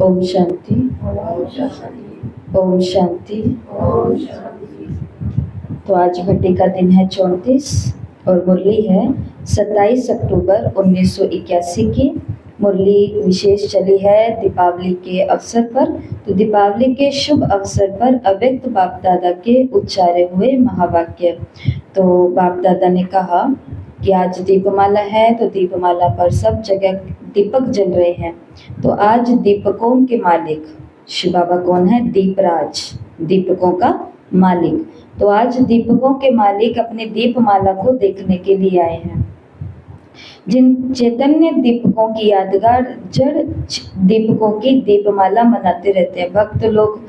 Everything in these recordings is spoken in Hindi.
ओम शांति। ओम शांति। तो आज भट्टी का दिन है 34 और मुरली है 27 अक्टूबर 1981 की। मुरली विशेष चली है दीपावली के अवसर पर। तो दीपावली के शुभ अवसर पर अव्यक्त बाप दादा के उच्चारे हुए महावाक्य। तो बाप दादा ने कहा कि आज दीपमाला है, तो दीपमाला पर सब जगह दीपक जल रहे हैं। तो आज दीपकों के मालिक शिव बाबा कौन है? दीपराज, दीपकों का मालिक। तो आज दीपकों के मालिक अपने दीपमाला को देखने के लिए आए हैं। जिन चैतन्य दीपकों की यादगार जड़ दीपकों की दीपमाला मनाते रहते हैं। भक्त लोग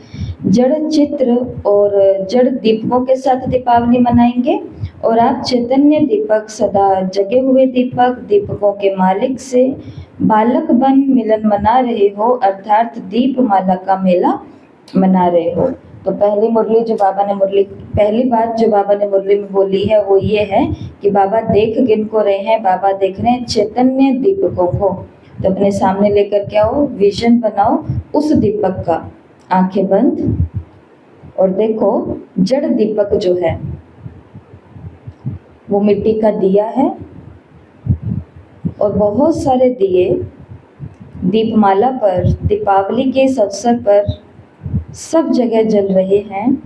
जड़ चित्र और जड़ दीपकों के साथ दीपावली मनाएंगे, और आप चैतन्य दीपक, सदा जगे हुए दीपक, दीपकों के मालिक से बालक बन मिलन मना रहे हो, अर्थात दीपमाला का मेला मना रहे हो। तो पहली बात जो बाबा ने मुरली में बोली है वो ये है कि बाबा देख किन को रहे हैं? बाबा देख रहे हैं चैतन्य दीपकों को। तो अपने सामने लेकर के आओ, विजन बनाओ उस दीपक का। आंखें बंद और देखो जड़ दीपक जो है वो मिट्टी का दिया है, और बहुत सारे दिए दीपमाला पर, दीपावली के इस अवसर पर सब जगह जल रहे हैं।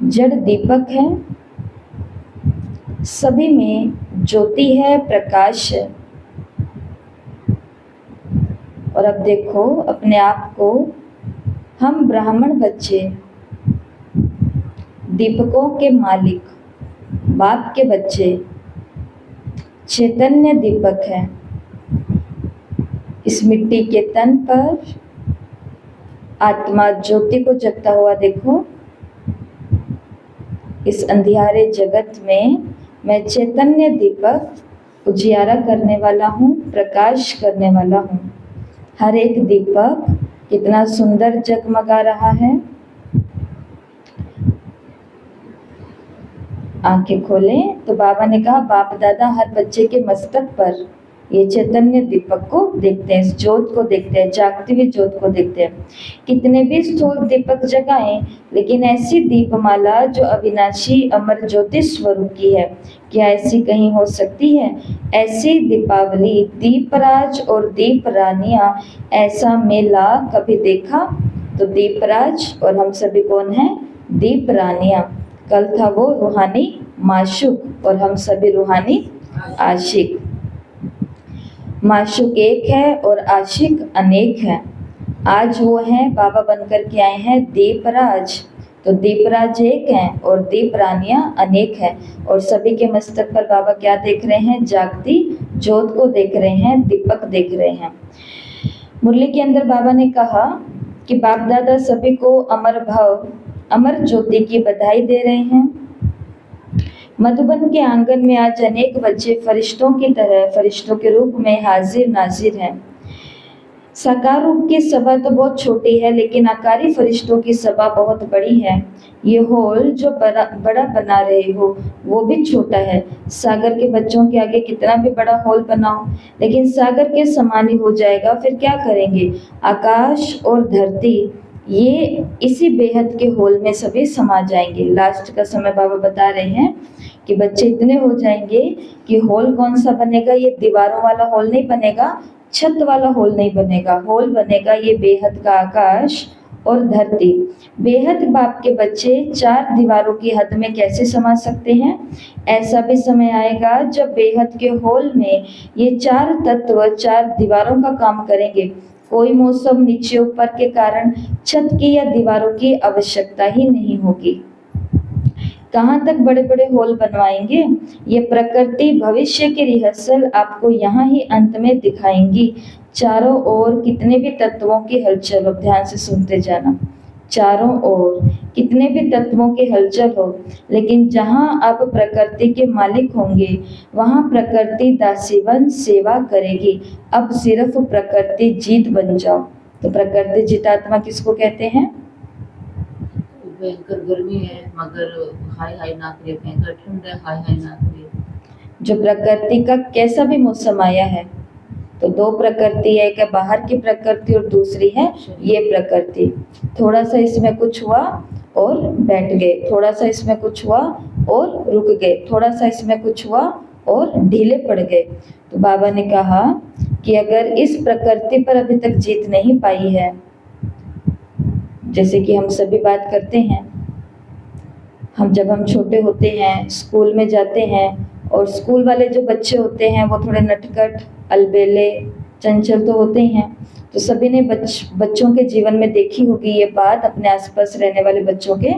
जड़ दीपक है, सभी में ज्योति है, प्रकाश है। और अब देखो अपने आप को, हम ब्राह्मण बच्चे दीपकों के मालिक, बाप के बच्चे चैतन्य दीपक हैं। इस मिट्टी के तन पर आत्मा ज्योति को जगता हुआ देखो। इस अंधियारे जगत में मैं चैतन्य दीपक उजियारा करने वाला हूँ, प्रकाश करने वाला हूँ। हर एक दीपक कितना सुंदर जगमगा रहा है। आंखें खोलें तो बाबा ने कहा बाप दादा हर बच्चे के मस्तक पर ये चैतन्य दीपक को देखते हैं, इस ज्योत को देखते हैं, जागती हुई ज्योत को देखते हैं। कितने भी स्थूल दीपक जगाएं, लेकिन ऐसी दीपमाला जो अविनाशी अमर ज्योति स्वरूप की है, क्या ऐसी कहीं हो सकती है? ऐसी दीपावली, दीपराज और दीप रानियां, ऐसा मेला कभी देखा? तो दीपराज और हम सभी कौन हैं? दीप रानियां। कल था वो रूहानी माशूक और हम सभी रूहानी आशिक। माशूक एक है और आशिक अनेक है। आज वो हैं, बाबा बनकर के आए हैं दीपराज। तो दीपराज एक हैं और दीप रानियां अनेक हैं। और सभी के मस्तक पर बाबा क्या देख रहे हैं? जागती ज्योत को देख रहे हैं, दीपक देख रहे हैं। मुरली के अंदर बाबा ने कहा कि बाप दादा सभी को अमर भाव, अमर ज्योति की बधाई दे रहे हैं। मधुबन के आंगन में आज अनेक बच्चे फरिश्तों की तरह, फरिश्तों के रूप में हाजिर नाजिर हैं। साकार रूप की सभा तो बहुत छोटी है, लेकिन आकारी फरिश्तों की सभा बहुत बड़ी है। ये हॉल जो बड़ा बना रहे हो वो भी छोटा है। सागर के बच्चों के आगे कितना भी बड़ा हॉल बनाओ, लेकिन सागर के समान ही हो जाएगा। फिर क्या करेंगे? आकाश और धरती ये इसी बेहद के हॉल में सभी समा जाएंगे। लास्ट का समय बाबा बता रहे हैं कि बच्चे इतने हो जाएंगे कि हॉल कौन सा बनेगा? ये दीवारों वाला हॉल नहीं बनेगा, छत वाला हॉल नहीं बनेगा। हॉल बनेगा ये बेहद का आकाश और धरती। बेहद बाप के बच्चे चार दीवारों की हद में कैसे समा सकते हैं? ऐसा भी समय आएगा जब बेहद के हॉल में ये चार तत्व चार दीवारों का काम करेंगे। कोई मौसम नीचे ऊपर के कारण छत की या दीवारों की आवश्यकता ही नहीं होगी। कहाँ तक बड़े बड़े हॉल बनवाएंगे? ये प्रकृति भविष्य की रिहर्सल आपको यहाँ ही अंत में दिखाएंगी। चारों ओर कितने भी तत्वों की हलचल हो, ध्यान से सुनते जाना। चारों ओर कितने भी तत्वों की हलचल हो, लेकिन जहाँ आप प्रकृति के मालिक होंगे वहाँ प्रकृति दासीवन सेवा करेगी। अब सिर्फ प्रकृति जीत बन जाओ। तो प्रकृति जितात्मा किसको कहते हैं? भयंकर गर्मी है मगर हाय हाय ना करे, भयंकर ठंड है हाय हाय ना करे। जो प्रकृति का कैसा भी मौसम आया है, तो दो प्रकृति है, एक है बाहर की प्रकृति और दूसरी है ये प्रकृति। थोड़ा सा इसमें कुछ हुआ और बैठ गए, थोड़ा सा इसमें कुछ हुआ और रुक गए, थोड़ा सा इसमें कुछ हुआ और ढीले पड़ गए। तो बाबा ने कहा कि अगर इस प्रकृति पर अभी तक जीत नहीं पाई है, जैसे कि हम सभी बात करते हैं, जब हम छोटे होते हैं स्कूल में जाते हैं और स्कूल वाले जो बच्चे होते हैं वो थोड़े नटखट अलबेले चंचल तो होते ही हैं। तो सभी ने बच्चों के जीवन में देखी होगी ये बात, अपने आसपास रहने वाले बच्चों के,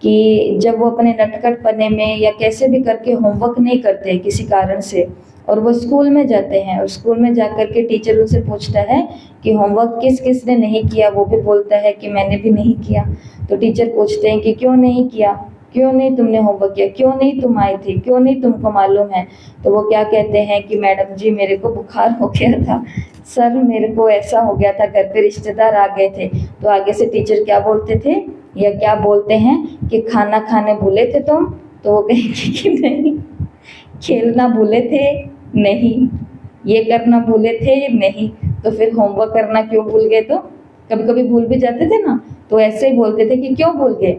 कि जब वो अपने नटखट पने में या कैसे भी करके होमवर्क नहीं करते किसी कारण से, और वो स्कूल में जाते हैं और स्कूल में जाकर के टीचर उनसे पूछता है कि होमवर्क किस किस ने नहीं किया, वो भी बोलता है कि मैंने भी नहीं किया। तो टीचर पूछते हैं कि क्यों नहीं किया, क्यों नहीं तुमने होमवर्क किया, क्यों नहीं तुम आई थी, क्यों नहीं तुमको मालूम है। तो वो क्या कहते हैं कि मैडम जी मेरे को बुखार हो गया था, सर मेरे को ऐसा हो गया था, घर पे रिश्तेदार आ गए थे। तो आगे से टीचर क्या बोलते थे या क्या बोलते हैं कि खाना खाने भूले थे तुम, तो वो कहेंगे कि नहीं, खेलना भूले थे नहीं, ये करना भूले थे नहीं, तो फिर होमवर्क करना क्यों भूल गए। तो कभी कभी भूल भी जाते थे ना, तो ऐसे ही बोलते थे कि क्यों भूल गए।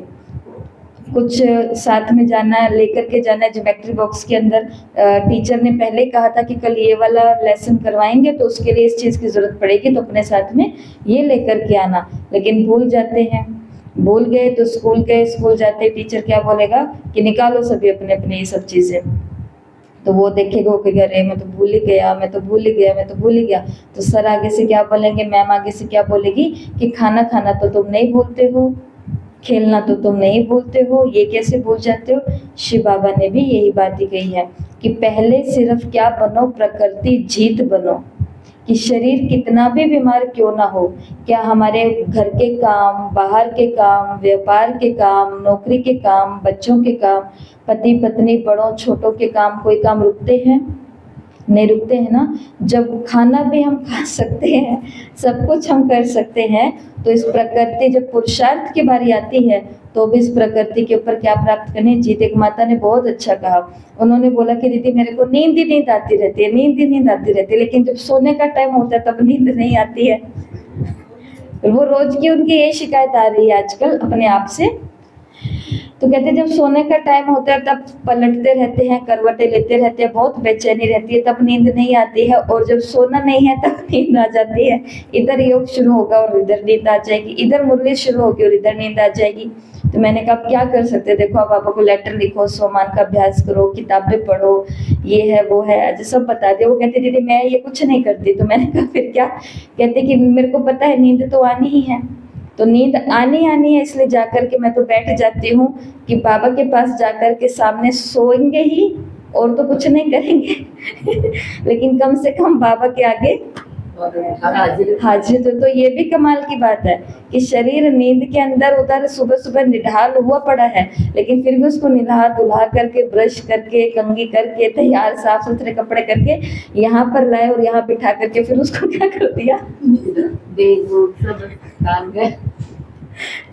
कुछ साथ में जाना है, लेकर के जाना है ज्योमेट्री बॉक्स के अंदर, टीचर ने पहले ही कहा था कि कल ये वाला लेसन करवाएंगे तो उसके लिए इस चीज़ की ज़रूरत पड़ेगी, तो अपने साथ में ये लेकर के आना, लेकिन भूल जाते हैं। भूल गए तो स्कूल गए, स्कूल जाते टीचर क्या बोलेगा कि निकालो सभी अपने अपने ये सब चीज़ें। तो वो देखेगा, वो कहेगा अरे मैं तो भूल ही गया, मैं तो भूल ही गया, मैं तो भूल ही गया। तो सर आगे से क्या बोलेंगे, मैम आगे से क्या बोलेगी कि खाना खाना तो तुम नहीं भूलते हो, खेलना तो तुम नहीं भूलते हो, ये कैसे भूल जाते हो। शिव बाबा ने भी यही बात ही कही है कि पहले सिर्फ क्या बनो, प्रकृति जीत बनो। कि शरीर कितना भी बीमार क्यों ना हो, क्या हमारे घर के काम, बाहर के काम, व्यापार के काम, नौकरी के काम, बच्चों के काम, पति पत्नी बड़ों छोटों के काम, कोई काम रुकते हैं? नहीं रुकते हैं ना। जब खाना भी हम खा सकते हैं, सब कुछ हम कर सकते हैं, तो इस प्रकृति जब पुरुषार्थ की बारी आती है तो भी इस प्रकृति के ऊपर क्या प्राप्त करने। जीत एक माता ने बहुत अच्छा कहा, उन्होंने बोला कि दीदी मेरे को नींद ही नींद आती रहती है, नींद ही नींद आती रहती है, लेकिन जब सोने का टाइम होता है तब नींद नहीं आती है। वो रोज की उनकी ये शिकायत आ रही है आजकल अपने आप से। तो कहते हैं जब सोने का टाइम होता है तब पलटते रहते हैं, करवटें लेते रहते हैं, बहुत बेचैनी रहती है, तब नींद नहीं आती है, और जब सोना नहीं है तब नींद आ जाती है। इधर योग शुरू होगा और इधर नींद आ जाएगी, इधर मुरली शुरू होगी और इधर नींद आ जाएगी। तो मैंने कहा आप क्या कर सकते हैं, देखो आप पापा को लेटर लिखो, सोमान का अभ्यास करो, किताबें पढ़ो, ये है वो है, आज सब बता दिया। वो कहते दीदी मैं ये कुछ नहीं करती। तो मैंने कहा फिर क्या। कहते कि मेरे को पता है नींद तो आनी ही है, तो नींद आनी है, इसलिए जाकर के मैं तो बैठ जाती हूँ कि बाबा के पास जाकर के सामने सोएंगे ही और तो कुछ नहीं करेंगे लेकिन कम से कम बाबा के आगे हाजिर। तो ये भी कमाल की बात है कि शरीर नींद के अंदर उधर सुबह सुबह निढाल हुआ पड़ा है, लेकिन फिर भी उसको निल्हा दुल्हा करके, ब्रश करके, कंघी करके, तैयार साफ सुथरे कपड़े करके यहाँ पर लाए और यहाँ बिठा करके फिर उसको क्या कर दिया,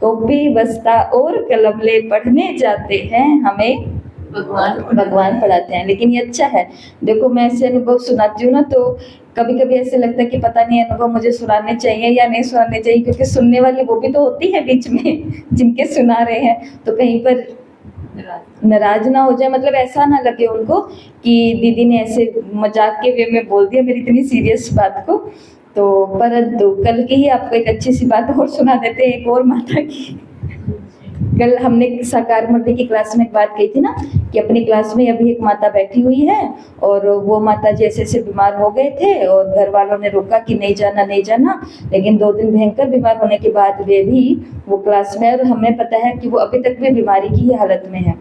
कॉपी बस्ता और कलम ले पढ़ने जाते हैं, हमें भगवान पढ़ाते हैं। लेकिन ये अच्छा है, देखो मैं ऐसे अनुभव सुनाती हूँ ना, तो कभी कभी ऐसे लगता है कि पता नहीं अनुभव मुझे सुनाने चाहिए या नहीं सुनाने चाहिए, क्योंकि सुनने वाली वो भी तो होती है बीच में जिनके सुना रहे हैं, तो कहीं पर नाराज ना हो जाए, मतलब ऐसा ना लगे उनको कि दीदी ने ऐसे मजाक के वे में बोल दिया मेरी इतनी सीरियस बात को। तो परंतु कल की ही आपको एक अच्छी सी बात और सुना देते हैं, एक और माता की। कल हमने साकार मूर्ति की क्लास में एक बात कही थी ना कि अपनी क्लास में अभी एक माता बैठी हुई है और वो माता जैसे ऐसे बीमार हो गए थे और घर वालों ने रोका कि नहीं जाना नहीं जाना, लेकिन 2 दिन भयंकर बीमार होने के बाद वे भी वो क्लास में, और हमें पता है कि वो अभी तक भी बीमारी की ही हालत में है।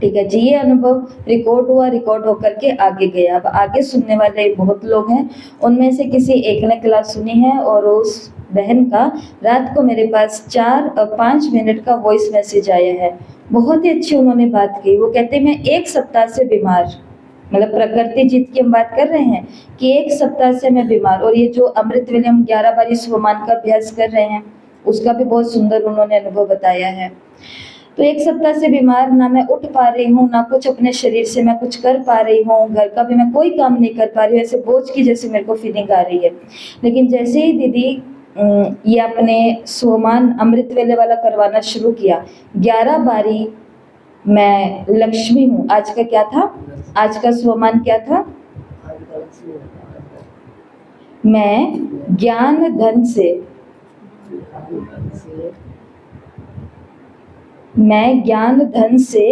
ठीक है जी, ये अनुभव रिकॉर्ड हुआ, रिकॉर्ड होकर के आगे गया। अब आगे सुनने वाले बहुत लोग हैं, उनमें से किसी एक ने क्लास सुनी है और उस बहन का रात को मेरे पास 4 और 5 मिनट का वॉइस मैसेज आया है। बहुत ही अच्छी उन्होंने बात की। वो कहते मैं 1 सप्ताह से बीमार, मतलब प्रकृति जीत की हम बात कर रहे हैं कि 1 सप्ताह से मैं बीमार, और ये जो अमृत वेले हम 11 बार स्वमान का अभ्यास कर रहे हैं उसका भी बहुत सुंदर उन्होंने अनुभव बताया है। तो 1 सप्ताह से बीमार, ना मैं उठ पा रही हूँ, ना कुछ अपने शरीर से मैं कुछ कर पा रही हूँ, घर का भी मैं कोई काम नहीं कर पा रही हूँ, ऐसे बोझ की जैसे मेरे को फीलिंग आ रही है। लेकिन जैसे ही दीदी ये अपने सोमान अमृत वेले वाला करवाना शुरू किया, 11 बारी मैं लक्ष्मी हूँ। आज का क्या था? आज का सोमान क्या था? मैं ज्ञान धन से, मैं ज्ञान धन से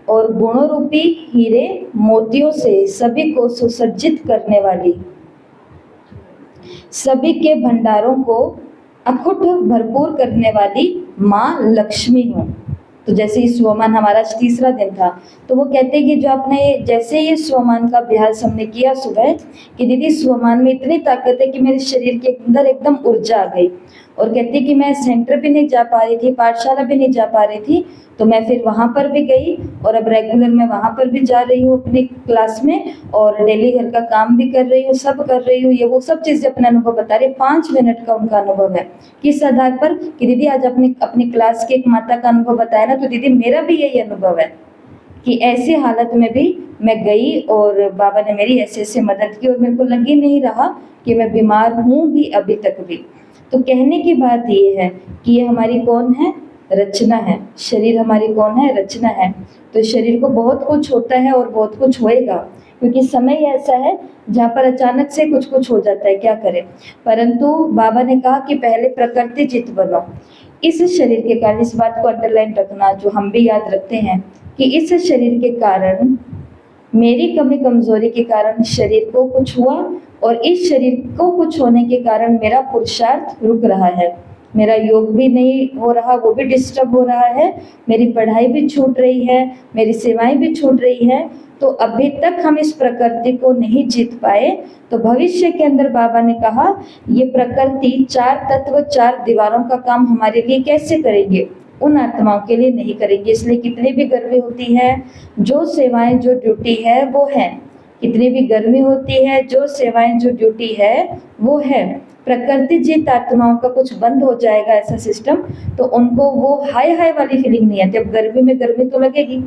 और गुणों रूपी हीरे मोतियों से सभी को सुसज्जित करने वाली, सभी के भंडारों को अखुट भरपूर करने वाली माँ लक्ष्मी हूँ। तो जैसे ही स्वमान, हमारा आज तीसरा दिन था, तो वो कहते हैं कि जो आपने जैसे ये स्वमान का अभ्यास हमने किया सुबह, कि दीदी स्वमान में इतनी ताकत है कि मेरे शरीर के अंदर एकदम ऊर्जा आ गई। और कहती कि मैं सेंटर भी नहीं जा पा रही थी, पाठशाला भी नहीं जा पा रही थी, तो मैं फिर वहाँ पर भी गई और अब रेगुलर मैं वहाँ पर भी जा रही हूँ अपनी क्लास में, और डेली घर का काम भी कर रही हूँ, सब कर रही हूँ। ये वो सब चीज़ें अपना अनुभव बता रही है। 5 मिनट का उनका अनुभव है। किस आधार पर? कि दीदी आज अपनी क्लास की एक माता का अनुभव बताया ना, तो दीदी मेरा भी यही अनुभव है कि ऐसी हालत में भी मैं गई और बाबा ने मेरी ऐसे मदद की और मेरे को लग ही नहीं रहा कि मैं बीमार हूँ भी अभी तक भी। तो कहने की बात ये है कि ये हमारी कौन है? रचना है। शरीर हमारी कौन है? रचना है। तो शरीर को बहुत कुछ होता है और बहुत कुछ होएगा, क्योंकि समय ऐसा है जहाँ पर अचानक से कुछ कुछ हो जाता है, क्या करें। परंतु बाबा ने कहा कि पहले प्रकृति चित बनो। इस शरीर के कारण, इस बात को अंडरलाइन रखना, जो हम भी याद रखते हैं कि इस शरीर के कारण, मेरी कमी कमजोरी के कारण शरीर को कुछ हुआ, और इस शरीर को कुछ होने के कारण मेरा पुरुषार्थ रुक रहा है, मेरा योग भी नहीं हो रहा, वो भी डिस्टर्ब हो रहा है, मेरी पढ़ाई भी छूट रही है, मेरी सेवाएं भी छूट रही है। तो अभी तक हम इस प्रकृति को नहीं जीत पाए। तो भविष्य के अंदर बाबा ने कहा ये प्रकृति 4 तत्व 4 दीवारों का काम हमारे लिए कैसे करेंगे? उन आत्माओं के लिए नहीं करेंगे। इसलिए कितनी भी गर्मी होती है, जो सेवाएं जो ड्यूटी है वो है। कितनी भी गर्मी होती है, जो सेवाएं जो ड्यूटी है वो है। प्रकृति जीत आत्माओं का कुछ बंद हो जाएगा ऐसा सिस्टम, तो उनको वो हाय हाय वाली फीलिंग नहीं आती। अब गर्मी में गर्मी तो लगेगी,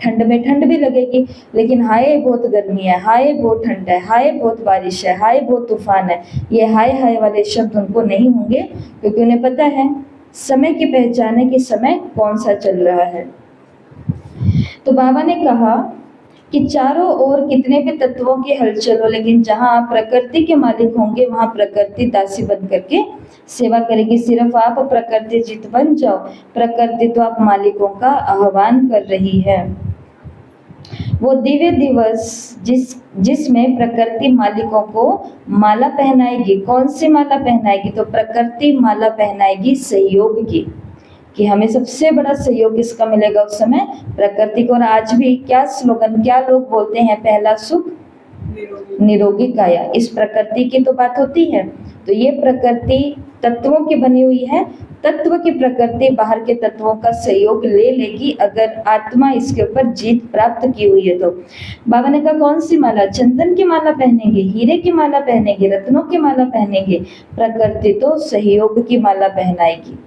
ठंड में ठंड भी लगेगी, लेकिन हाय बहुत गर्मी है, हाय बहुत ठंड है, हाय बहुत बारिश है, हाय बहुत तूफान है, ये हाय हाय वाले शब्द उनको नहीं होंगे, क्योंकि उन्हें पता है समय की पहचान है कि समय कौन सा चल रहा है। तो बाबा ने कहा कि चारों ओर कितने भी तत्वों की हलचल हो, लेकिन जहां आप प्रकृति के मालिक होंगे वहां प्रकृति दासी बन करके सेवा करेगी। सिर्फ आप प्रकृति जित बन जाओ, प्रकृति तो आप मालिकों का आह्वान कर रही है। वो दिव्य दिवस जिसमें प्रकृति मालिकों को माला पहनाएगी। कौन सी माला पहनाएगी? तो प्रकृति माला पहनाएगी सहयोग की, कि हमें सबसे बड़ा सहयोग किसका मिलेगा उस समय? प्रकृति को। और आज भी क्या स्लोगन, क्या लोग बोलते हैं? पहला सुख निरोगी काया। इस प्रकृति की तो बात होती है। तो ये प्रकृति तत्वों की बनी हुई है। तत्व की प्रकृति बाहर के तत्वों का सहयोग ले लेगी अगर आत्मा इसके ऊपर जीत प्राप्त की हुई है। तो बाबा ने कहा कौन सी माला? चंदन की माला पहनेंगे, हीरे की माला पहनेंगे, रत्नों की माला पहनेंगे। प्रकृति तो सहयोग की माला पहनाएगी।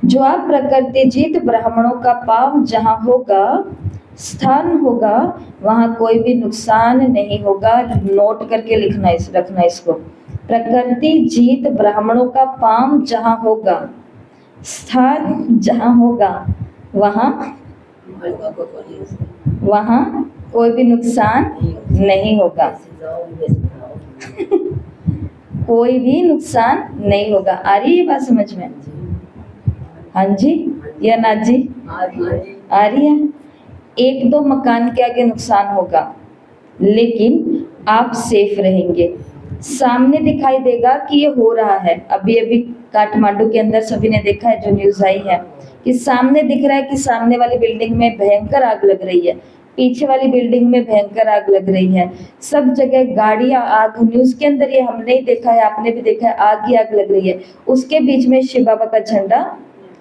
जो आप प्रकृति जीत ब्राह्मणों का पाव जहां होगा, स्थान होगा, वहां कोई भी नुकसान नहीं होगा। नोट करके लिखना, रखना इसको। प्रकृति जीत ब्राह्मणों का पांव जहां होगा, स्थान जहां होगा, वहां कोई भी नुकसान नहीं होगा। कोई भी नुकसान नहीं होगा। आ रही है बात समझ में? हाँ जी या ना जी? आ रही है। 1-2 मकान के आगे नुकसान होगा, लेकिन आप सेफ रहेंगे। सामने दिखाई देगा कि ये हो रहा है। अभी अभी काठमांडू के अंदर सभी ने देखा है, जो न्यूज आई है, कि सामने दिख रहा है कि सामने वाली बिल्डिंग में भयंकर आग लग रही है, पीछे वाली बिल्डिंग में भयंकर आग लग रही है, सब जगह गाड़ियां, आग। न्यूज के अंदर ये हमने ही देखा है, आपने भी देखा है, आग ही आग लग रही है। उसके बीच में शिव बाबा का झंडा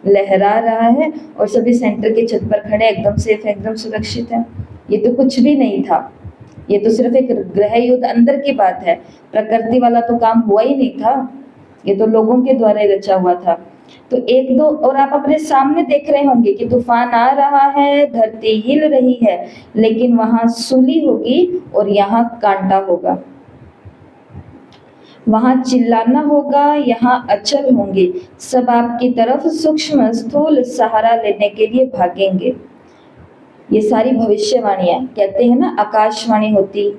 लहरा रहा है और सभी सेंटर के छत पर खड़े, एकदम सेफ, एकदम सुरक्षित है। ये तो कुछ भी नहीं था, ये तो सिर्फ एक ग्रह युद्ध अंदर की बात है। प्रकृति वाला तो काम हुआ ही नहीं था, ये तो लोगों के द्वारा ही रचा हुआ था। तो एक दो और आप अपने सामने देख रहे होंगे कि तूफान आ रहा है, धरती हिल रही है, लेकिन वहां सूली होगी और यहाँ कांटा होगा। वहां चिल्लाना होगा, यहाँ अचल होंगे। सब आपकी तरफ सूक्ष्म स्थूल सहारा लेने के लिए भागेंगे। ये सारी भविष्यवाणियां, कहते हैं ना आकाशवाणी होती,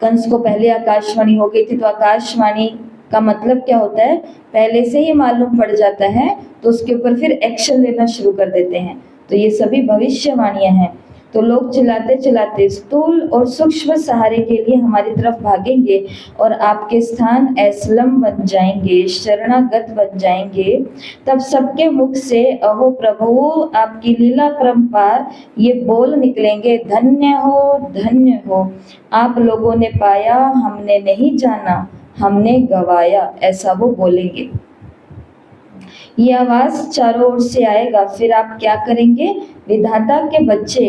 कंस को पहले आकाशवाणी हो गई थी, तो आकाशवाणी का मतलब क्या होता है, पहले से ही मालूम पड़ जाता है तो उसके ऊपर फिर एक्शन लेना शुरू कर देते हैं। तो ये सभी भविष्यवाणियां हैं। तो लोग चिल्लाते चिल्लाते स्थूल और सूक्ष्म सहारे के लिए हमारी तरफ भागेंगे और आपके स्थान एस्लम बन जाएंगे, शरणागत बन जाएंगे। तब सबके मुख से अहो प्रभु आपकी लीला परम्पार ये बोल निकलेंगे, धन्य हो आप लोगों ने पाया, हमने नहीं जाना, हमने गवाया, ऐसा वो बोलेंगे। ये आवाज चारों ओर से आएगा। फिर आप क्या करेंगे, विधाता के बच्चे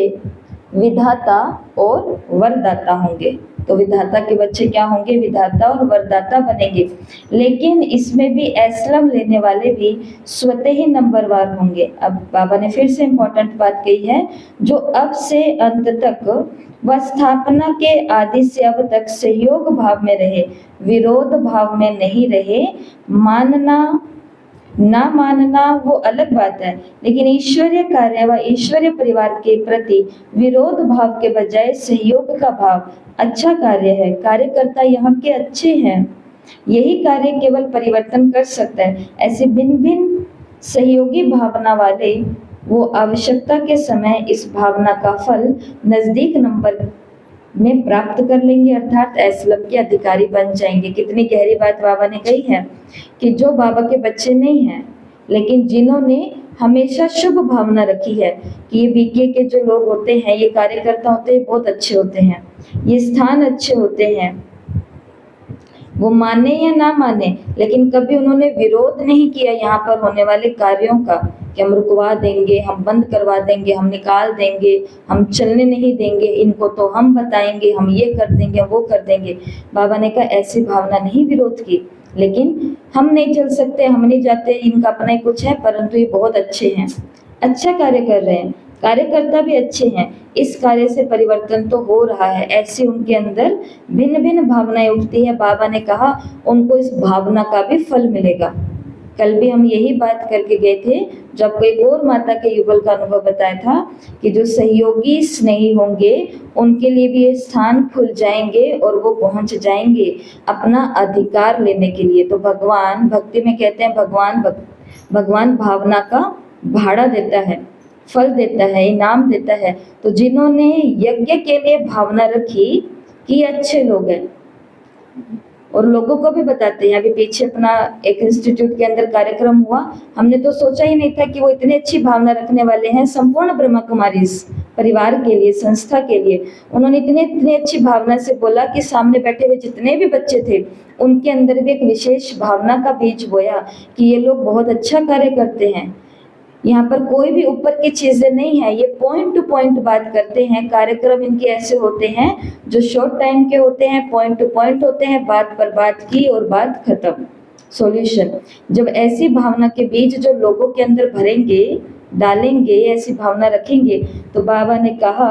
विधाता और वरदाता होंगे। तो विधाता के बच्चे क्या होंगे, विधाता और वरदाता बनेंगे। लेकिन इसमें भी एस्लम लेने वाले भी स्वतः ही नंबरवार होंगे। अब बाबा ने फिर से इंपॉर्टेंट बात कही है, जो अब से अंत तक व स्थापना के आदि से अब तक सहयोग भाव में रहे, विरोध भाव में नहीं रहे। मानना ना मानना वो अलग बात है, लेकिन ईश्वरीय कार्य व ईश्वरीय परिवार के प्रति विरोध भाव के बजाय सहयोग का भाव अच्छा कार्य है। कार्यकर्ता यहाँ के अच्छे हैं, यही कार्य केवल परिवर्तन कर सकता है। ऐसे भिन्न भिन्न सहयोगी भावना वाले वो आवश्यकता के समय इस भावना का फल नजदीक नंबर में प्राप्त कर लेंगे, अर्थात एस्लम के अधिकारी बन जाएंगे। कितनी गहरी बात बाबा ने कही है कि जो बाबा के बच्चे नहीं हैं, लेकिन जिन्होंने हमेशा शुभ भावना रखी है कि ये बीके के जो लोग होते हैं, ये कार्यकर्ता होते हैं, बहुत अच्छे होते हैं, ये स्थान अच्छे होते हैं, वो माने या ना माने, लेकिन कभी उन्होंने विरोध नहीं किया यहाँ पर होने वाले कार्यों का कि हम रुकवा देंगे, हम बंद करवा देंगे, हम निकाल देंगे, हम चलने नहीं देंगे इनको, तो हम बताएंगे, हम ये कर देंगे, वो कर देंगे। बाबा ने कहा ऐसी भावना नहीं विरोध की, लेकिन हम नहीं चल सकते, हम नहीं जाते, इनका अपना ही कुछ है, परंतु ये बहुत अच्छे हैं, अच्छा कार्य कर रहे हैं, कार्यकर्ता भी अच्छे हैं, इस कार्य से परिवर्तन तो हो रहा है। ऐसे उनके अंदर भिन्न भिन्न भावनाएं उठती है। बाबा ने कहा उनको इस भावना का भी फल मिलेगा। कल भी हम यही बात करके गए थे, जब कोई और माता के युगल का अनुभव बताया था कि जो सहयोगी स्नेही होंगे उनके लिए भी ये स्थान खुल जाएंगे और वो पहुंच जाएंगे अपना अधिकार लेने के लिए। तो भगवान भक्ति में कहते हैं भगवान भावना का भाड़ा देता है, फल देता है, इनाम देता है। तो जिन्होंने यज्ञ के लिए भावना रखी कि अच्छे लोग हैं, और लोगों को भी बताते हैं। अभी पीछे अपना एक इंस्टीट्यूट के अंदर कार्यक्रम हुआ, हमने तो सोचा ही नहीं था कि वो इतनी अच्छी भावना रखने वाले हैं संपूर्ण ब्रह्मा कुमारी परिवार के लिए, संस्था के लिए। उन्होंने इतनी अच्छी भावना से बोला कि सामने बैठे हुए जितने भी बच्चे थे उनके अंदर भी एक विशेष भावना का बीज बोया कि ये लोग बहुत अच्छा कार्य करते हैं। यहाँ पर कोई भी ऊपर की चीजें नहीं है, ये पॉइंट टू पॉइंट बात करते हैं। कार्यक्रम इनके ऐसे होते हैं जो शॉर्ट टाइम के होते हैं, पॉइंट टू पॉइंट होते हैं, बात पर बात की और बात खत्म, सॉल्यूशन। जब ऐसी भावना के बीज जो लोगों के अंदर भरेंगे, डालेंगे, ऐसी भावना रखेंगे, तो बाबा ने कहा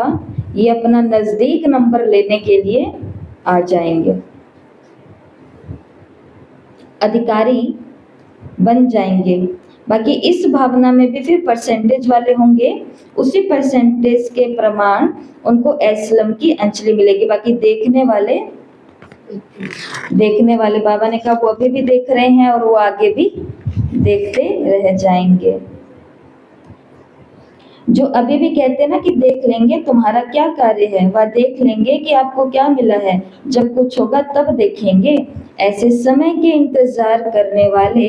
ये अपना नजदीक नंबर लेने के लिए आ जाएंगे, अधिकारी बन जाएंगे। बाकी इस भावना में भी फिर परसेंटेज वाले होंगे, उसी परसेंटेज के प्रमाण उनको एस्लम की अंजलि मिलेगी। बाकी देखने वाले बाबा ने कहा वो अभी भी देख रहे हैं और वो आगे भी देखते रह जाएंगे। जो अभी भी कहते हैं ना कि देख लेंगे तुम्हारा क्या कार्य है, वह देख लेंगे कि आपको क्या मिला है, जब कुछ होगा तब देखेंगे। ऐसे समय के इंतजार करने वाले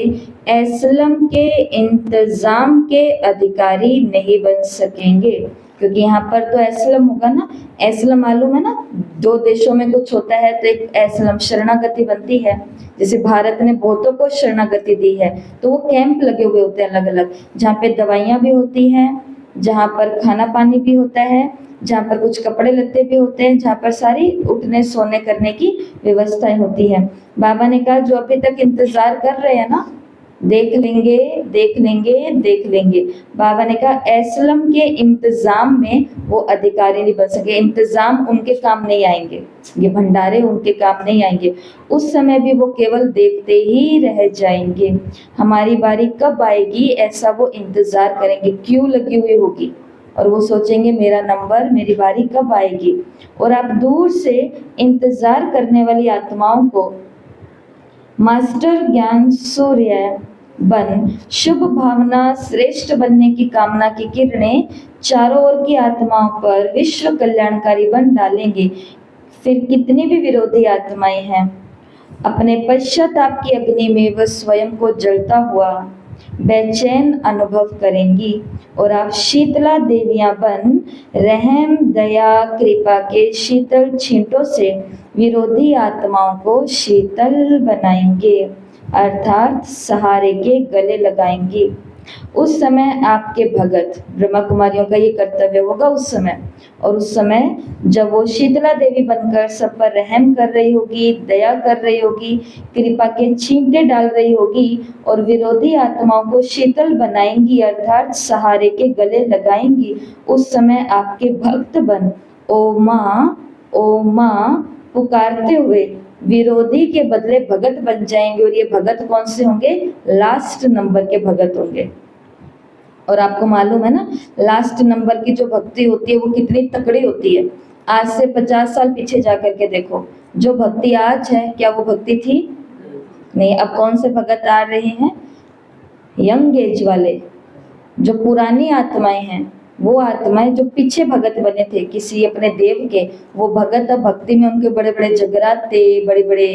एस्लम के इंतजाम के अधिकारी नहीं बन सकेंगे, क्योंकि यहाँ पर तो एस्लम होगा ना। एस्लम मालूम है ना, दो देशों में कुछ होता है तो एक एस्लम शरणागति बनती है। जैसे भारत ने बहुतों को शरणागति दी है, तो वो कैंप लगे हुए होते हैं अलग अलग, जहाँ पे दवाइयाँ भी होती हैं, जहाँ पर खाना पानी भी होता है, जहाँ पर कुछ कपड़े लत्ते भी होते हैं, जहाँ पर सारी उठने सोने करने की व्यवस्थाएं होती है। बाबा ने कहा जो अभी तक इंतजार कर रहे हैं ना, देख लेंगे, देख लेंगे, देख लेंगे। बाबा ने कहा एसलम के इंतजाम में वो अधिकारी नहीं बन सके, इंतजाम उनके काम नहीं आएंगे, ये भंडारे उनके काम नहीं आएंगे। उस समय भी वो केवल देखते ही रह जाएंगे। हमारी बारी कब आएगी ऐसा वो इंतजार करेंगे, क्यों लगी हुई होगी और वो सोचेंगे मेरा नंबर, मेरी बारी कब आएगी। और आप दूर से इंतजार करने वाली आत्माओं को मास्टर ज्ञान सूर्य बन शुभ भावना श्रेष्ठ बनने की कामना की किरणें चारों ओर की आत्माओं पर विश्व कल्याणकारी बन डालेंगे। फिर कितनी भी विरोधी आत्माएं हैं, अपने पश्चाताप की अग्नि में वह स्वयं को जलता हुआ बेचैन अनुभव करेंगी और आप शीतला देवियां बन रहम दया कृपा के शीतल छींटों से विरोधी आत्माओं को शीतल बनाएंगे, अर्थात सहारे के गले लगाएंगी। उस समय आपके भगत ब्रह्मा कुमारियों का ये कर्तव्य होगा उस समय। और उस समय जब वो शीतला देवी बनकर सब पर रहम कर रही होगी, दया कर रही होगी, कृपा के छींटे डाल रही होगी और विरोधी आत्माओं को शीतल बनाएंगी अर्थात सहारे के गले लगाएंगी, उस समय आपके भक्त बन ओ माँ पुकारते हुए विरोधी के बदले भगत बन जाएंगे। और ये भगत कौन से होंगे? लास्ट नंबर के भगत होंगे। और आपको मालूम है ना, लास्ट नंबर की जो भक्ति होती है वो कितनी तकड़ी होती है। आज से 50 साल पीछे जा करके देखो, जो भक्ति आज है क्या वो भक्ति थी? नहीं। अब कौन से भगत आ रहे हैं? यंग एज वाले, जो पुरानी आत्माएं हैं, वो आत्माएं जो पीछे भगत बने थे किसी अपने देव के, वो भगत अब भक्ति में उनके बड़े बड़े जगराते, बड़े बड़े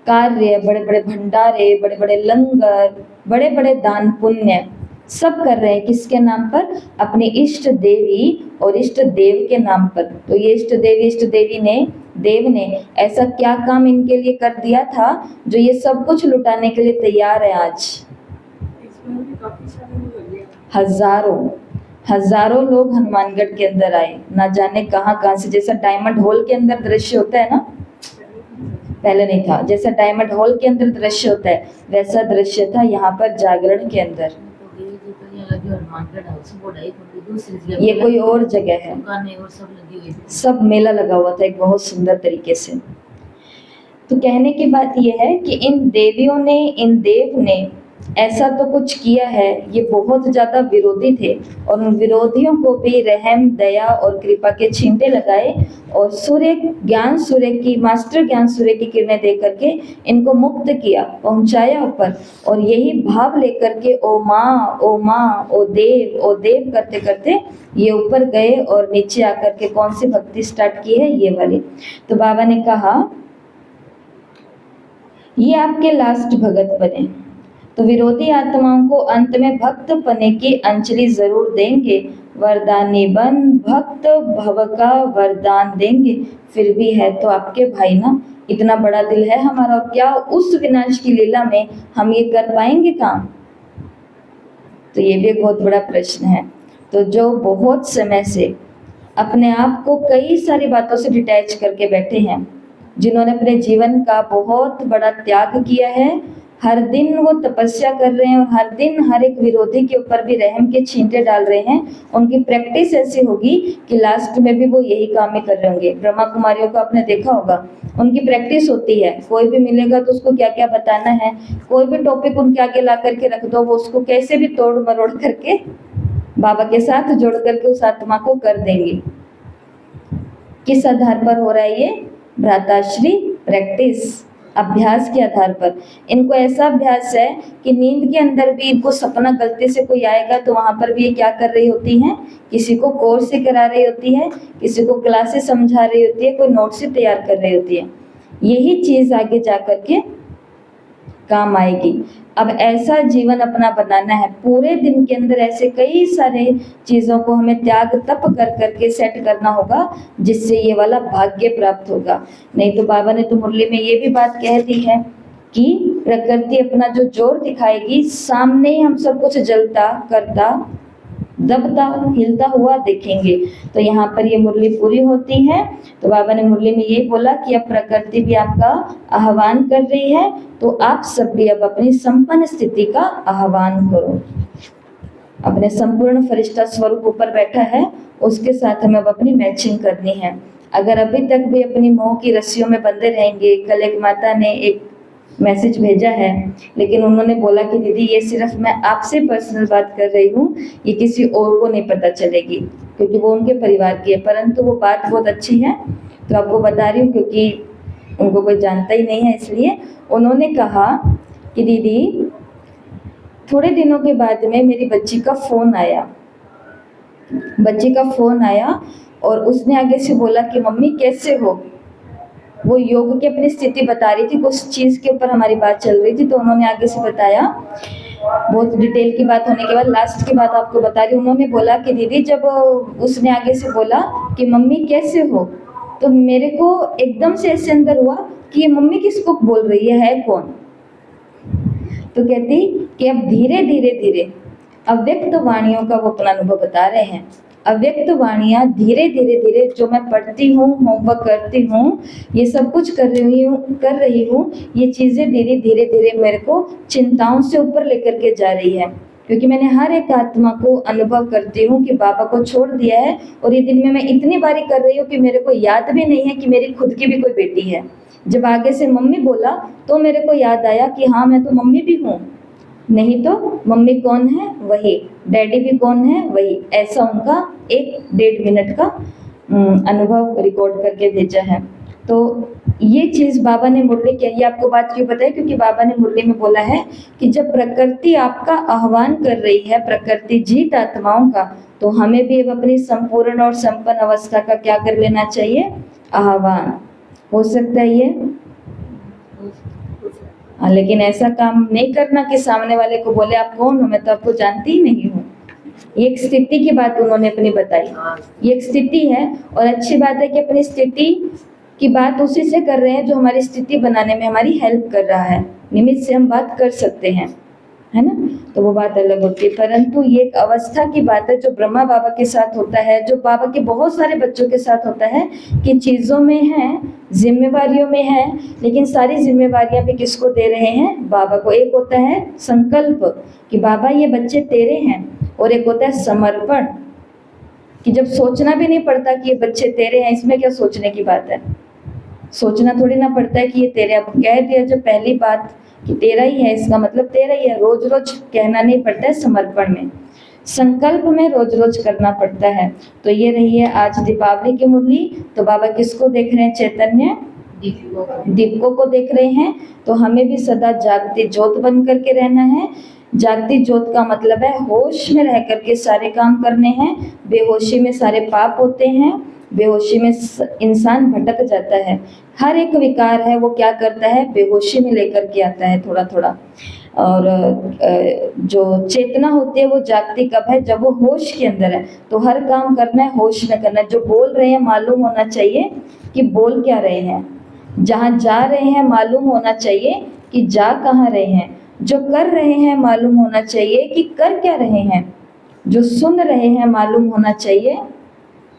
कार्य, बड़े बड़े भंडारे, बड़े बड़े लंगर, बड़े बड़े दान पुण्य सब कर रहे हैं। किसके नाम पर? अपनी इष्ट देवी और इष्ट देव के नाम पर। तो ये इष्ट देवी ने, देव ने ऐसा क्या काम इनके लिए कर दिया था जो ये सब कुछ लुटाने के लिए तैयार है आज? हजारों लोग हनुमानगढ़ के अंदर आए, ना जाने कहां से। जैसा डायमंड हॉल के अंदर दृश्य होता है ना, पहले नहीं था, जैसा डायमंड हॉल के अंदर दृश्य होता है वैसा दृश्य था यहाँ पर जागरण के अंदर। ये कोई और जगह है, सब मेला लगा हुआ था एक बहुत सुंदर तरीके से। तो कहने की बात यह है कि इन देवियों ने, इन देव ने ऐसा तो कुछ किया है, ये बहुत ज्यादा विरोधी थे और उन विरोधियों को भी रहम दया और कृपा के छींटे लगाए और सूर्य की मास्टर ज्ञान सूर्य की किरणें दे करके इनको मुक्त किया, पहुंचाया ऊपर। और यही भाव लेकर के ओ माँ ओ देव करते करते ये ऊपर गए और नीचे आकर के कौन सी भक्ति स्टार्ट की है? ये वाली। तो बाबा ने कहा ये आपके लास्ट भगत बने, तो विरोधी आत्माओं को अंत में भक्त पने की अंजलि जरूर देंगे। वरदानी बन भक्त भव का वरदान देंगे। फिर भी है तो आपके भाई ना, इतना बड़ा दिल है हमारा, और क्या उस विनाश की लीला में हम ये कर पाएंगे काम? तो ये भी एक बहुत बड़ा प्रश्न है। तो जो बहुत समय से अपने आप को कई सारी बातों से डिटैच करके बैठे हैं, जिन्होंने अपने जीवन का बहुत बड़ा त्याग किया है, हर दिन वो तपस्या कर रहे हैं और हर दिन हर एक विरोधी के ऊपर भी रहम के छींटे डाल रहे हैं, उनकी प्रैक्टिस ऐसी होगी कि लास्ट में भी वो यही काम ही कर रहे होंगे। ब्रह्मा कुमारियों को आपने देखा होगा, उनकी प्रैक्टिस होती है, कोई भी मिलेगा तो उसको क्या क्या बताना है, कोई भी टॉपिक उनके आगे ला करके रख दो, वो उसको कैसे भी तोड़ मरोड़ करके बाबा के साथ जोड़ करके उस आत्मा को कर देंगे। किस आधार पर हो रहा है ये? भ्राताश्री प्रैक्टिस, अभ्यास के आधार पर। इनको ऐसा अभ्यास है कि नींद के अंदर भी इनको सपना गलती से कोई आएगा तो वहां पर भी ये क्या कर रही होती हैं? किसी को कोर्स ही करा रही होती है, किसी को क्लासेस समझा रही होती है, कोई नोट्स ही तैयार कर रही होती है। यही चीज आगे जा करके काम आएगी। अब ऐसा जीवन अपना बनाना है, पूरे दिन के अंदर ऐसे कई सारे चीजों को हमें त्याग तप कर करके सेट करना होगा, जिससे ये वाला भाग्य प्राप्त होगा। नहीं तो बाबा ने तो मुरली में ये भी बात कह दी है कि प्रकृति अपना जो जोर दिखाएगी, सामने ही हम सब कुछ जलता करता दबता हिलता हुआ देखेंगे। तो यहाँ पर ये मुरली पूरी होती है। तो बाबा ने मुरली में ये बोला कि अब प्रकृति भी आपका आह्वान कर रही है, तो आप सब भी अब अपनी संपन्न स्थिति का आह्वान करो। अपने संपूर्ण फरिश्ता स्वरूप ऊपर बैठा है, उसके साथ हमें अब अपनी मैचिंग करनी है। अगर अभी तक भी अपनी मोह की रस्सियों में बंधे रहेंगे, कल एक माता ने एक मैसेज भेजा है, लेकिन उन्होंने बोला कि दीदी ये सिर्फ मैं आपसे पर्सनल बात कर रही हूँ, ये किसी और को नहीं पता चलेगी, क्योंकि वो उनके परिवार की है। परंतु वो बात बहुत अच्छी है, तो आपको बता रही हूँ, क्योंकि उनको कोई जानता ही नहीं है। इसलिए उन्होंने कहा कि दीदी थोड़े दिनों के बाद में मेरी बच्ची का फ़ोन आया और उसने आगे से बोला कि मम्मी कैसे हो। वो योग की अपनी स्थिति बता रही थी, कुछ चीज़ के ऊपर हमारी बात चल रही थी, तो उन्होंने आगे से बताया। बहुत डिटेल की बात होने के बाद लास्ट की बात आपको बता रही हूँ। उन्होंने बोला कि दीदी जब उसने आगे से बोला कि मम्मी कैसे हो, तो मेरे को एकदम से ऐसे अंदर हुआ कि ये मम्मी किसको बोल रही है कौन। तो कहती कि अब धीरे धीरे अव्यक्त वाणियों का वो अपना अनुभव बता रहे हैं। अव्यक्त वाणियाँ धीरे धीरे जो मैं पढ़ती हूँ, होमवर्क करती हूँ, ये सब कुछ कर रही हूँ, ये चीज़ें धीरे धीरे मेरे को चिंताओं से ऊपर लेकर के जा रही है। क्योंकि मैंने हर एक आत्मा को अनुभव करती हूँ कि बाबा को छोड़ दिया है, और ये दिन में मैं इतनी बारी कर रही हूँ कि मेरे को याद भी नहीं है कि मेरी खुद की भी कोई बेटी है। जब आगे से मम्मी बोला तो मेरे को याद आया कि हाँ मैं तो मम्मी भी हूँ, नहीं तो मम्मी कौन है वही, डैडी भी कौन है वही। ऐसा उनका 1-1.5 मिनट का अनुभव रिकॉर्ड करके भेजा है। तो ये चीज़ बाबा ने मुरली की, ये आपको बात क्यों बताई, क्योंकि बाबा ने मुरली में बोला है कि जब प्रकृति आपका आह्वान कर रही है, प्रकृति जीत आत्माओं का, तो हमें भी अब अपनी संपूर्ण और संपन्न अवस्था का क्या कर लेना चाहिए, आह्वान। हो सकता है ये, हाँ, लेकिन ऐसा काम नहीं करना कि सामने वाले को बोले आप कौन हो, मैं तो आपको जानती ही नहीं हूँ। ये एक स्थिति की बात उन्होंने अपनी बताई, ये एक स्थिति है। और अच्छी बात है कि अपनी स्थिति की बात उसी से कर रहे हैं जो हमारी स्थिति बनाने में हमारी हेल्प कर रहा है। निमित्त से हम बात कर सकते हैं, है ना, तो वो बात अलग होती है। परंतु ये एक अवस्था की बात है जो ब्रह्मा बाबा के साथ होता है, जो बाबा के बहुत सारे बच्चों के साथ होता है, कि चीज़ों में है, जिम्मेवारियों में है, लेकिन सारी जिम्मेवारियां भी किसको दे रहे हैं, बाबा को। एक होता है संकल्प कि बाबा ये बच्चे तेरे हैं, और एक होता है समर्पण कि जब सोचना भी नहीं पड़ता कि ये बच्चे तेरे हैं। इसमें क्या सोचने की बात है, सोचना थोड़ी ना पड़ता है कि ये तेरे, अब कह दिया जब पहली बात कि तेरा ही है, इसका मतलब तेरा ही है। रोज रोज कहना नहीं पड़ता है, समर्पण में, संकल्प में रोज रोज करना पड़ता है। तो ये रही है आज दीपावली की मुरली। तो बाबा किसको देख रहे हैं, चैतन्य दीपकों को देख रहे हैं। तो हमें भी सदा जागती ज्योत बन करके रहना है। जागती ज्योत का मतलब है होश में रह करके सारे काम करने हैं। बेहोशी में सारे पाप होते हैं, बेहोशी में इंसान भटक जाता है। हर एक विकार है वो क्या करता है, बेहोशी में लेकर के आता है थोड़ा थोड़ा। और जो चेतना होती है वो जागती कब है, जब वो होश के अंदर है। तो हर काम करना है होश में करना है। जो बोल रहे हैं मालूम होना चाहिए कि बोल क्या रहे हैं, जहाँ जा रहे हैं मालूम होना चाहिए कि जा कहाँ रहे हैं, जो कर रहे हैं मालूम होना चाहिए कि कर क्या रहे हैं, जो सुन रहे हैं मालूम होना चाहिए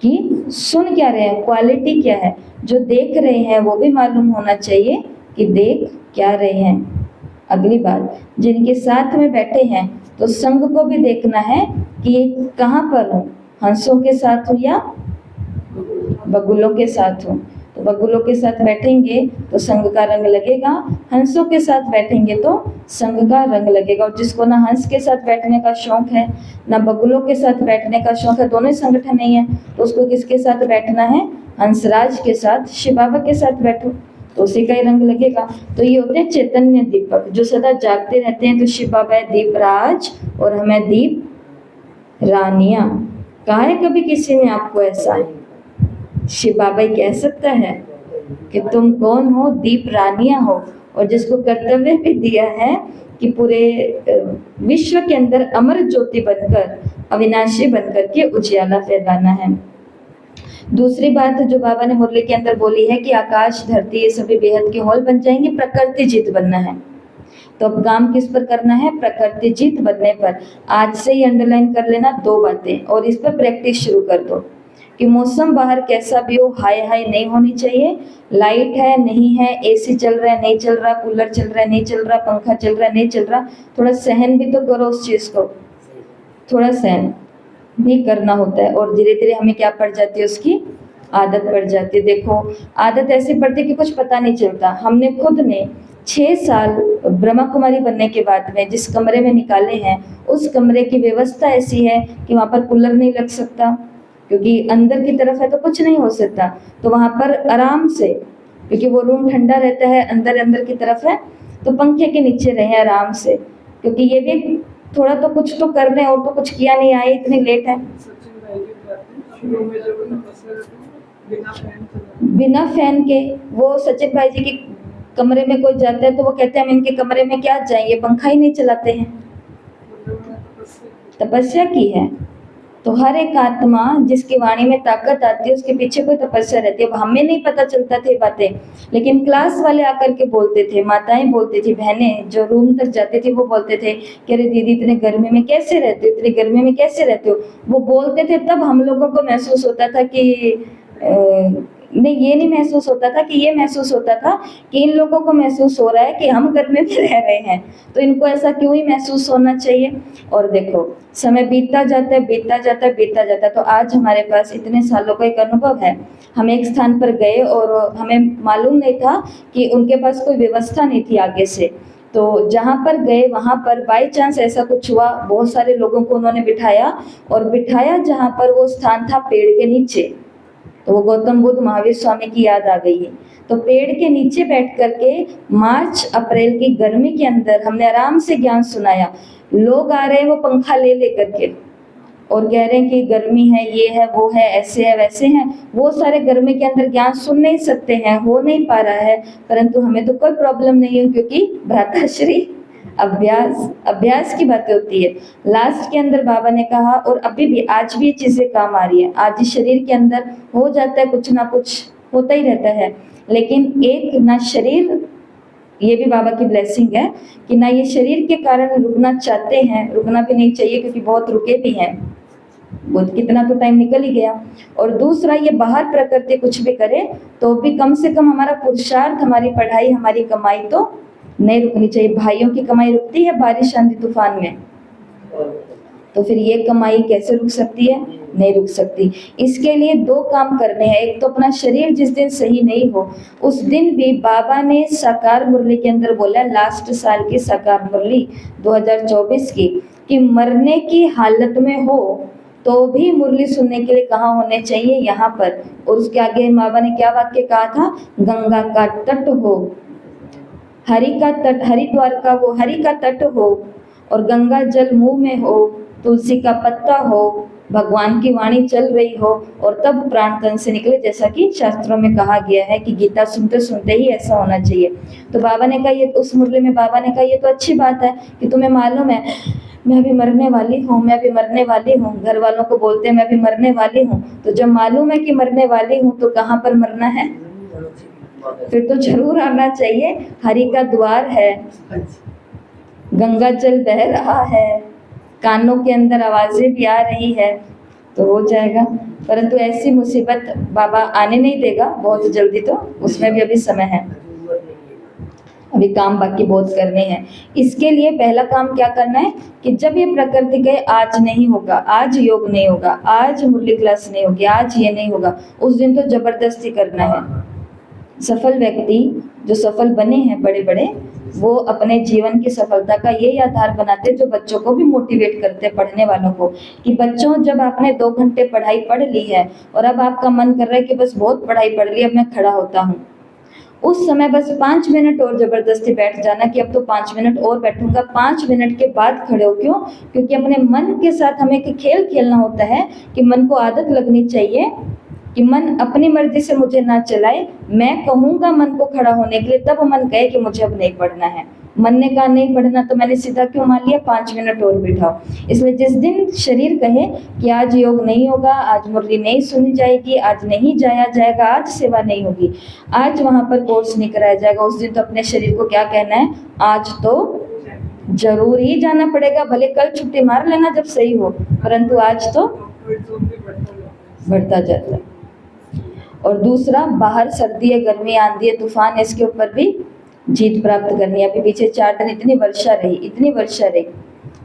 कि सुन क्या रहे हैं, क्वालिटी क्या है, जो देख रहे हैं वो भी मालूम होना चाहिए कि देख क्या रहे हैं। अगली बात, जिनके साथ में बैठे हैं तो संग को भी देखना है कि कहाँ पर हूँ, हंसों के साथ हूँ या बगुलों के साथ हूँ। तो बगुलों के साथ बैठेंगे तो संग का रंग लगेगा, हंसों के साथ बैठेंगे तो संग का रंग लगेगा। और जिसको ना हंस के साथ बैठने का शौक है ना बगुलों के साथ बैठने का शौक है, दोनों ही संगठन नहीं है, तो उसको किसके साथ बैठना है, हंसराज के साथ, शिव बाबा के साथ बैठो तो उसी का ही रंग लगेगा। तो ये होते हैं चैतन्य दीपक जो सदा जागते रहते हैं। तो शिव बाबा है दीपराज और हमें दीप रानियां। कहा है कभी किसी ने आपको ऐसा, शिव बाबा ही कह सकता है कि तुम कौन हो, दीप रानियां हो। और जिसको कर्तव्य भी दिया है कि पूरे विश्व के अंदर अमर ज्योति बनकर, अविनाशी बनकर के उजियाला फैलाना है। दूसरी बात जो बाबा ने मुरली के अंदर बोली है कि आकाश धरती ये सभी बेहद के हॉल बन जाएंगे, प्रकृति जीत बनना है। तो अब काम किस पर करना है? प्रकृति जीत बनने पर। आज से ही अंडरलाइन कर लेना 2 बातें और इस पर प्रैक्टिस शुरू कर दो कि मौसम बाहर कैसा भी हो, हाई हाई नहीं होनी चाहिए। लाइट है नहीं है, एसी चल रहा है नहीं चल रहा, कूलर चल रहा है नहीं चल रहा, पंखा चल रहा है नहीं चल रहा, थोड़ा सहन भी तो करो उस चीज़ को, थोड़ा सहन भी करना होता है। और धीरे धीरे हमें क्या पड़ जाती है? उसकी आदत पड़ जाती है। देखो आदत ऐसी पड़ती है कि कुछ पता नहीं चलता। हमने खुद ने 6 साल ब्रह्मा कुमारी बनने के बाद में जिस कमरे में निकाले हैं, उस कमरे की व्यवस्था ऐसी है कि वहाँ पर कूलर नहीं लग सकता, क्योंकि अंदर की तरफ है तो कुछ नहीं हो सकता। तो वहाँ पर आराम से, क्योंकि वो रूम ठंडा रहता है, अंदर की तरफ है, तो पंखे के नीचे रहे आराम से, क्योंकि ये भी थोड़ा तो कुछ तो कर रहे हैं और तो कुछ किया नहीं, आए इतनी लेट है। बिना फैन के वो सचिन भाई जी के कमरे में कोई जाता है तो वो कहते हैं हम इनके कमरे में क्या जाएं, ये पंखा ही नहीं चलाते हैं। तपस्या की है। तो हर एक आत्मा जिसकी वाणी में ताकत आती है उसके पीछे कोई तपस्या रहती है। अब हमें नहीं पता चलता थे बातें, लेकिन क्लास वाले आकर के बोलते थे, माताएं बोलती थी, बहनें जो रूम तक जाती थी वो बोलते थे कि अरे दीदी इतने गर्मी में कैसे रहते हो, इतनी गर्मी में कैसे रहते हो। वो बोलते थे तब हम लोगों को महसूस होता था कि नहीं, ये नहीं महसूस होता था कि ये महसूस होता था कि इन लोगों को महसूस हो रहा है कि हम गर्मी में रह रहे हैं, तो इनको ऐसा क्यों ही महसूस होना चाहिए। और देखो समय बीतता जाता है, बीतता जाता है, बीतता जाता है। तो आज हमारे पास इतने सालों का एक अनुभव है। हम एक स्थान पर गए और हमें मालूम नहीं था कि उनके पास कोई व्यवस्था नहीं थी आगे से। तो जहाँ पर गए वहाँ पर बाई चांस ऐसा कुछ हुआ, बहुत सारे लोगों को उन्होंने बिठाया और बिठाया जहाँ पर वो स्थान था पेड़ के नीचे। तो वो गौतम बुद्ध महावीर स्वामी की याद आ गई है। तो पेड़ के नीचे बैठ करके मार्च अप्रैल की गर्मी के अंदर हमने आराम से ज्ञान सुनाया। लोग आ रहे हैं वो पंखा ले लेकर के और कह रहे हैं कि गर्मी है, ये है, वो है, ऐसे है, वैसे हैं। वो सारे गर्मी के अंदर ज्ञान सुन नहीं सकते हैं, हो नहीं पा रहा है, परंतु हमें तो कोई प्रॉब्लम नहीं है, क्योंकि भ्राताश्री अभ्यास की बातें होती है। लास्ट के अंदर बाबा ने कहा, और अभी भी आज भी ये चीजें काम आ रही है। आज इस शरीर के अंदर हो जाता है, कुछ ना कुछ होता ही रहता है, लेकिन एक ना शरीर, ये भी बाबा की ब्लेसिंग है कि ना ये शरीर के कारण रुकना चाहते हैं, रुकना भी नहीं चाहिए, क्योंकि बहुत रुके भी हैं, बहुत कितना तो टाइम निकल ही गया। और दूसरा, ये बाहर प्रकृति कुछ भी करे तो भी कम से कम हमारा पुरुषार्थ, हमारी पढ़ाई, हमारी कमाई तो नहीं रुकनी चाहिए। भाइयों की कमाई रुकती है बारिश आंधी तूफान में, तो फिर ये कमाई कैसे रुक सकती है? नहीं रुक सकती। इसके लिए 2 काम करने हैं। एक तो अपना शरीर जिस दिन सही नहीं हो, उस दिन भी बाबा ने साकार मुरली के अंदर बोला, लास्ट साल की साकार मुरली 2024 की, कि मरने की हालत में हो तो भी मुरली सुनने के लिए कहाँ होने चाहिए? यहाँ पर। और उसके आगे बाबा ने क्या वाक्य कहा था? गंगा का तट हो, हरि का तट, हरिद्वार का वो हरि का तट हो, और गंगा जल मुंह में हो, तुलसी का पत्ता हो, भगवान की वाणी चल रही हो, और तब प्राण तन से निकले, जैसा कि शास्त्रों में कहा गया है कि गीता सुनते सुनते ही ऐसा होना चाहिए। तो बाबा ने कहा, ये उस मुरली में बाबा ने कहा, ये तो अच्छी बात है कि तुम्हें मालूम है मैं अभी मरने वाली हूँ, मैं अभी मरने वाली हूँ। घर वालों को बोलते हैं मैं अभी मरने वाली हूँ, तो जब मालूम है कि मरने वाली हूँ तो कहाँ पर मरना है? फिर तो जरूर आना चाहिए। हरि का द्वार है, गंगा जल बह रहा है, कानों के अंदर आवाजें भी आ रही है, तो हो जाएगा। परंतु ऐसी मुसीबत बाबा आने नहीं देगा बहुत जल्दी, तो उसमें भी अभी समय है, अभी काम बाकी बहुत करने हैं। इसके लिए पहला काम क्या करना है कि जब ये प्रकृति कहे आज नहीं होगा, आज योग नहीं होगा, आज मुरली क्लास नहीं होगी, आज ये नहीं होगा, उस दिन तो जबरदस्ती करना है। सफल व्यक्ति जो सफल बने हैं बड़े बड़े, वो अपने जीवन की सफलता का यही आधार बनाते हैं, जो बच्चों को भी मोटिवेट करते हैं, पढ़ने वालों को, कि बच्चों जब आपने 2 घंटे पढ़ाई पढ़ ली है और अब आपका मन कर रहा है कि बस बहुत पढ़ाई पढ़ ली, अब मैं खड़ा होता हूँ, उस समय बस 5 मिनट और जबरदस्ती बैठ जाना कि अब तो 5 मिनट और बैठूंगा। 5 मिनट के बाद खड़े हो। क्यों? क्योंकि अपने मन के साथ हमें एक खेल खेलना होता है कि मन को आदत लगनी चाहिए कि मन अपनी मर्जी से मुझे ना चलाए, मैं कहूँगा मन को खड़ा होने के लिए, तब मन कहे कि मुझे अब नहीं पढ़ना है। मन ने कहा नहीं पढ़ना, तो मैंने सीधा क्यों मान लिया 5 मिनट और बिठाओ। इसलिए जिस दिन शरीर कहे कि आज योग नहीं होगा, आज मुरली नहीं सुनी जाएगी, आज नहीं जाया जाएगा, आज सेवा नहीं होगी, आज वहाँ पर कोर्स नहीं कराया जाएगा, उस दिन तो अपने शरीर को क्या कहना है? आज तो जरूर ही जाना पड़ेगा, भले कल छुट्टी मार लेना जब सही हो, परंतु आज तो बढ़ता जाता है। और दूसरा, बाहर सर्दी है, गर्मी, आंधी है, तूफान है, इसके ऊपर भी जीत प्राप्त करनी है। अभी पीछे 4 दिन इतनी वर्षा रही,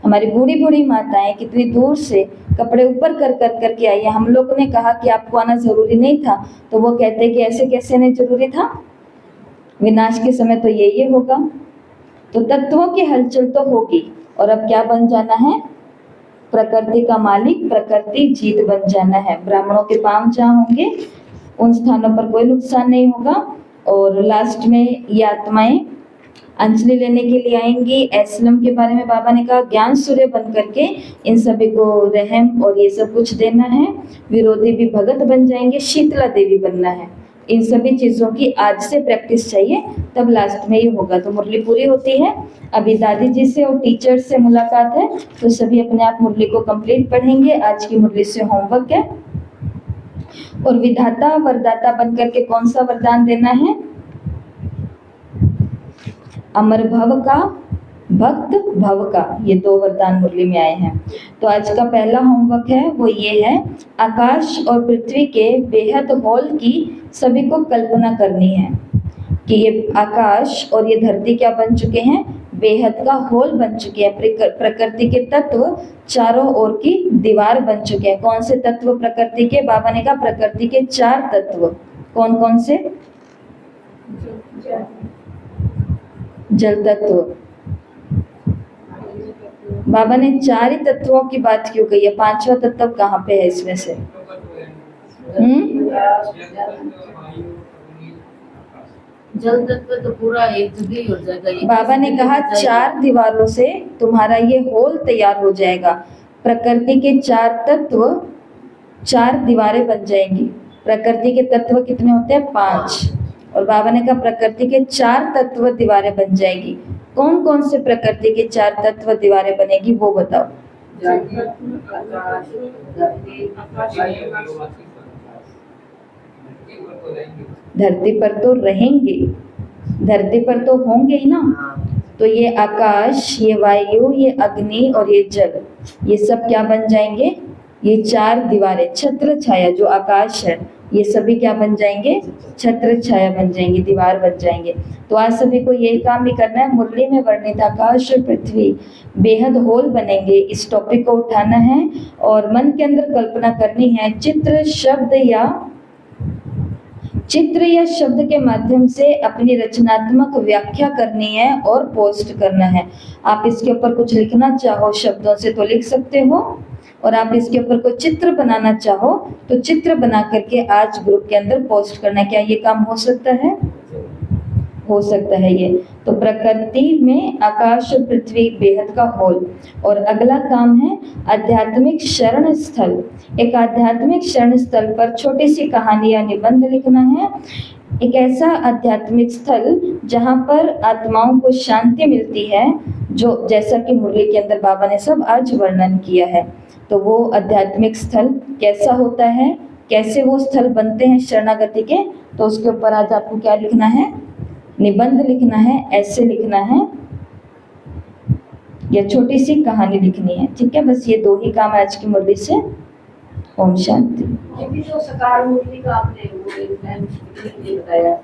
हमारी बूढ़ी बूढ़ी माताएं कितनी दूर से कपड़े ऊपर कर कर करके आई है। हम लोगों ने कहा कि आपको आना जरूरी नहीं था, तो वो कहते कि ऐसे कैसे नहीं जरूरी था, विनाश के समय तो ये होगा। तो तत्वों की हलचल तो होगी, और अब क्या बन जाना है, प्रकृति का मालिक, प्रकृति जीत बन जाना है। ब्राह्मणों के पांव जहाँ होंगे उन स्थानों पर कोई नुकसान नहीं होगा। और लास्ट में ये आत्माएं अंजलि लेने के लिए आएंगी। एस्लम के बारे में बाबा ने कहा, ज्ञान सूर्य बन करके इन सभी को रहम और ये सब कुछ देना है। विरोधी भी भगत बन जाएंगे, शीतला देवी बनना है। इन सभी चीज़ों की आज से प्रैक्टिस चाहिए, तब लास्ट में ये होगा। तो मुरली पूरी होती है। अभी दादी जी से और टीचर से मुलाकात है, तो सभी अपने आप मुरली को कंप्लीट पढ़ेंगे। आज की मुरली से होमवर्क है। और विधाता वरदाता बन करके कौन सा वरदान देना है, अमर भव का, भक्त भव का, ये 2 वरदान मुरली में आए हैं। तो आज का पहला होमवर्क है वो ये है, आकाश और पृथ्वी के बेहद हॉल की सभी को कल्पना करनी है कि ये आकाश और ये धरती क्या बन चुके हैं, बेहद का हॉल बन चुके हैं। प्रकृति के तत्व चारों ओर की दीवार बन चुके हैं। कौन से तत्व प्रकृति के, बाबा ने कहा प्रकृति के 4 तत्व। कौन कौन से, जल तत्व। बाबा ने 4 ही तत्वों की बात क्यों कही है, 5वां तत्व कहाँ पे है इसमें से? जल तत्व तो पूरा एक जगह ही हो जाएगा। बाबा ने कहा 4 दीवारों से तुम्हारा ये होल तैयार हो जाएगा। प्रकृति के 4 तत्व, 4 दीवारें बन जाएंगी। प्रकृति के तत्व कितने होते हैं, 5। और बाबा ने कहा प्रकृति के 4 तत्व दीवारें बन जाएगी। कौन कौन से प्रकृति के 4 तत्व दीवारें बनेगी वो बताओ। धरती पर तो रहेंगे, धरती पर तो होंगे ही ना। तो ये आकाश, ये वायु, ये अग्नि और ये जल, ये सब क्या बन जाएंगे, ये 4 दीवारें, छत्र छाया जो आकाश है, ये सभी क्या बन जाएंगे, छत्र छाया बन जाएंगे, दीवार बन जाएंगे। तो आज सभी को यही काम भी करना है। मुरली में वर्णित आकाश और पृथ्वी बेहद होल बनेंगे, इस टॉपिक को उठाना है और मन के अंदर कल्पना करनी है। चित्र या शब्द के माध्यम से अपनी रचनात्मक व्याख्या करनी है और पोस्ट करना है। आप इसके ऊपर कुछ लिखना चाहो शब्दों से तो लिख सकते हो, और आप इसके ऊपर कोई चित्र बनाना चाहो तो चित्र बना करके आज ग्रुप के अंदर पोस्ट करना है। क्या ये काम हो सकता है? हो सकता है ये। तो प्रकृति में आकाश और पृथ्वी बेहद का होल। और अगला काम है आध्यात्मिक शरण स्थल। एक आध्यात्मिक शरण स्थल पर छोटी सी कहानी या निबंध लिखना है। एक ऐसा आध्यात्मिक स्थल जहाँ पर आत्माओं को शांति मिलती है, जो जैसा कि मुरली के अंदर बाबा ने सब आज वर्णन किया है। तो वो आध्यात्मिक स्थल कैसा होता है, कैसे वो स्थल बनते हैं शरणागति के, तो उसके ऊपर आज आपको क्या लिखना है, निबंध लिखना है, ऐसे लिखना है या छोटी सी कहानी लिखनी है। ठीक है, बस ये 2 ही काम आज की मुरली से। ओम शांति। ये भी जो सकार मुरली का आपने वो बताया,